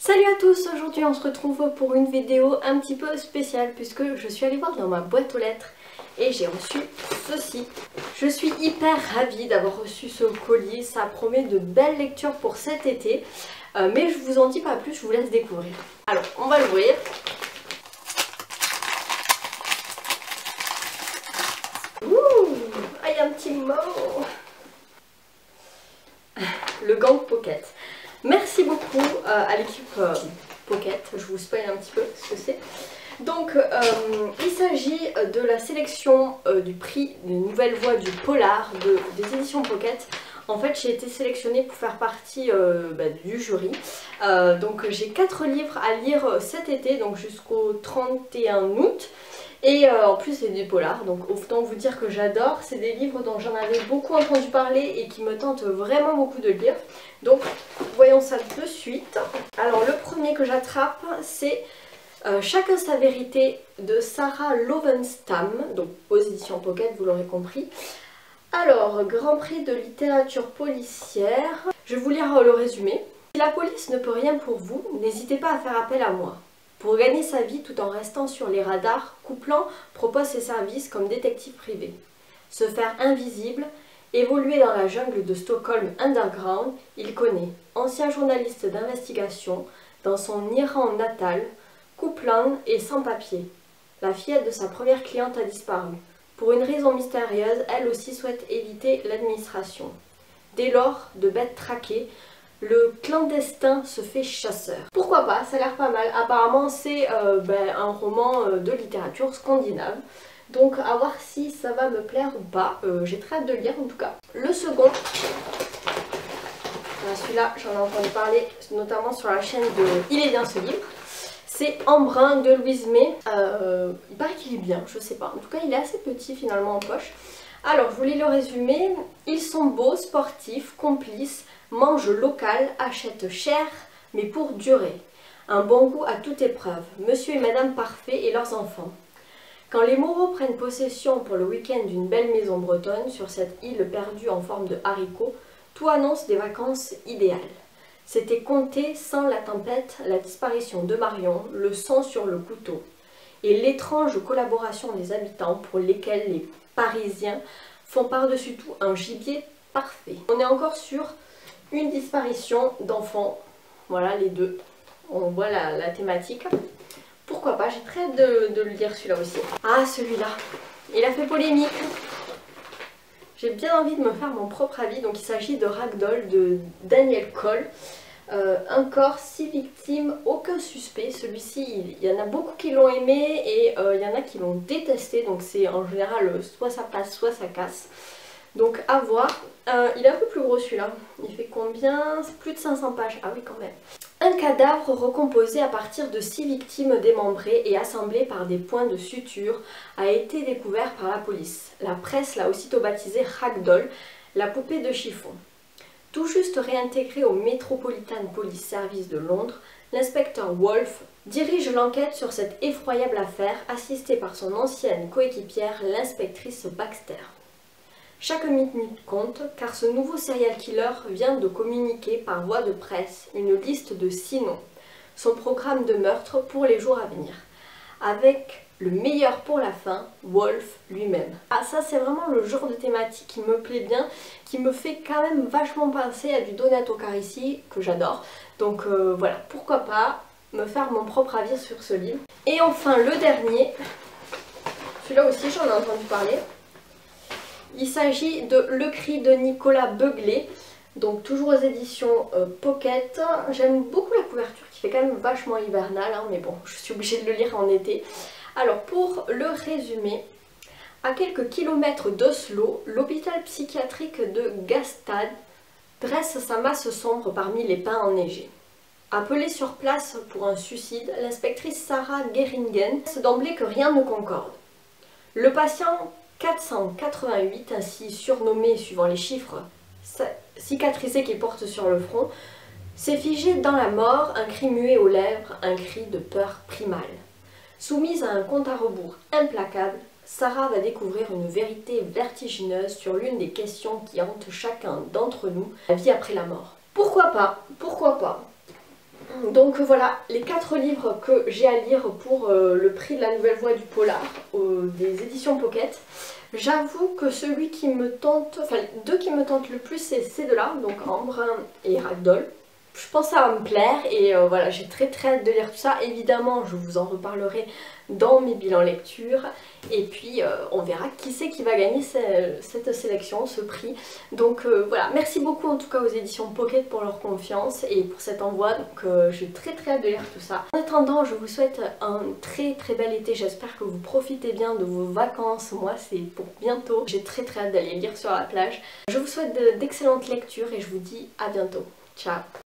Salut à tous, aujourd'hui on se retrouve pour une vidéo un petit peu spéciale puisque je suis allée voir dans ma boîte aux lettres et j'ai reçu ceci. Je suis hyper ravie d'avoir reçu ce colis, ça promet de belles lectures pour cet été, mais je vous en dis pas plus, je vous laisse découvrir. Alors on va l'ouvrir. Ouh, ah, il y a un petit mot. Le gang Pocket. Merci beaucoup à l'équipe Pocket, je vous spoil un petit peu ce que c'est. Donc il s'agit de la sélection du prix de Nouvelle Voix du Polar des éditions Pocket. En fait j'ai été sélectionnée pour faire partie du jury. Donc j'ai 4 livres à lire cet été, donc jusqu'au 31 août. Et en plus c'est des polars, donc autant vous dire que j'adore. C'est des livres dont j'en avais beaucoup entendu parler et qui me tentent vraiment beaucoup de lire. Donc voyons ça de suite. Alors le premier que j'attrape c'est Chacun sa vérité de Sarah Lovenstam, donc aux éditions Pocket, vous l'aurez compris. Alors, Grand Prix de littérature policière. Je vais vous lire le résumé. Si la police ne peut rien pour vous, n'hésitez pas à faire appel à moi. Pour gagner sa vie tout en restant sur les radars, Coupland propose ses services comme détective privé. Se faire invisible, évoluer dans la jungle de Stockholm Underground, il connaît. Ancien journaliste d'investigation, dans son Iran natal, Coupland est sans papier. La fillette de sa première cliente a disparu. Pour une raison mystérieuse, elle aussi souhaite éviter l'administration. Dès lors, de bêtes traquées, le clandestin se fait chasseur. Pourquoi pas, ça a l'air pas mal. Apparemment c'est un roman de littérature scandinave. Donc à voir si ça va me plaire ou pas. J'ai très hâte de le lire en tout cas. Le second, celui-là j'en ai entendu parler notamment sur la chaîne de Il est bien ce livre. C'est Embrun de Louise May. Il paraît qu'il est bien, je sais pas. En tout cas il est assez petit finalement en poche. Alors je vous lis le résumé. Ils sont beaux, sportifs, complices, mangent local, achètent cher, mais pour durer. Un bon goût à toute épreuve. Monsieur et Madame Parfait et leurs enfants. Quand les Moreau prennent possession pour le week-end d'une belle maison bretonne sur cette île perdue en forme de haricot, tout annonce des vacances idéales. C'était compté sans la tempête, la disparition de Marion, le sang sur le couteau et l'étrange collaboration des habitants pour lesquels les Parisiens font par-dessus tout un gibier parfait. On est encore sur une disparition d'enfants, voilà les deux, on voit la thématique. Pourquoi pas, j'ai très hâte de le lire celui-là aussi. Ah celui-là, il a fait polémique. J'ai bien envie de me faire mon propre avis, donc il s'agit de Ragdoll de Daniel Cole. Un corps, 6 victimes, aucun suspect. Celui-ci, il y en a beaucoup qui l'ont aimé et il y en a qui l'ont détesté, donc c'est en général soit ça passe, soit ça casse. Donc à voir. Il est un peu plus gros celui-là. Il fait combien? C'est plus de 500 pages. Ah oui quand même. Un cadavre recomposé à partir de 6 victimes démembrées et assemblé par des points de suture a été découvert par la police. La presse l'a aussitôt baptisé Ragdoll, la poupée de chiffon. Tout juste réintégré au Metropolitan Police Service de Londres, l'inspecteur Wolf dirige l'enquête sur cette effroyable affaire, assisté par son ancienne coéquipière, l'inspectrice Baxter. Chaque minute compte, car ce nouveau serial killer vient de communiquer par voie de presse une liste de 6 noms, son programme de meurtre pour les jours à venir, avec le meilleur pour la fin, Wolf lui-même. Ah ça c'est vraiment le genre de thématique qui me plaît bien, qui me fait quand même vachement penser à du Donato Carisi, que j'adore. Donc voilà, pourquoi pas me faire mon propre avis sur ce livre. Et enfin le dernier, celui-là aussi j'en ai entendu parler. Il s'agit de Le Cri de Nicolas Beuglet, donc toujours aux éditions Pocket. J'aime beaucoup la couverture qui fait quand même vachement hivernale, hein, mais bon, je suis obligée de le lire en été. Alors pour le résumé, à quelques kilomètres d'Oslo, l'hôpital psychiatrique de Gastad dresse sa masse sombre parmi les pins enneigés. Appelée sur place pour un suicide, l'inspectrice Sarah Geringen sait d'emblée que rien ne concorde. Le patient 488, ainsi surnommé suivant les chiffres cicatrisés qu'il porte sur le front, s'est figé dans la mort, un cri muet aux lèvres, un cri de peur primale. Soumise à un compte à rebours implacable, Sarah va découvrir une vérité vertigineuse sur l'une des questions qui hantent chacun d'entre nous, la vie après la mort. Pourquoi pas? Pourquoi pas? Donc voilà les 4 livres que j'ai à lire pour le prix de la nouvelle voie du polar des éditions Pocket. J'avoue que celui qui me tente, enfin les 2 qui me tentent le plus c'est ces 2 là, donc Embrun et Ragdoll. Je pense que ça va me plaire et voilà, j'ai très hâte de lire tout ça. Évidemment, je vous en reparlerai dans mes bilans lecture. Et puis, on verra qui c'est qui va gagner cette sélection, ce prix. Donc voilà, merci beaucoup en tout cas aux éditions Pocket pour leur confiance et pour cet envoi. Donc j'ai très hâte de lire tout ça. En attendant, je vous souhaite un très bel été. J'espère que vous profitez bien de vos vacances. Moi, c'est pour bientôt. J'ai très hâte d'aller lire sur la plage. Je vous souhaite d'excellentes lectures et je vous dis à bientôt. Ciao!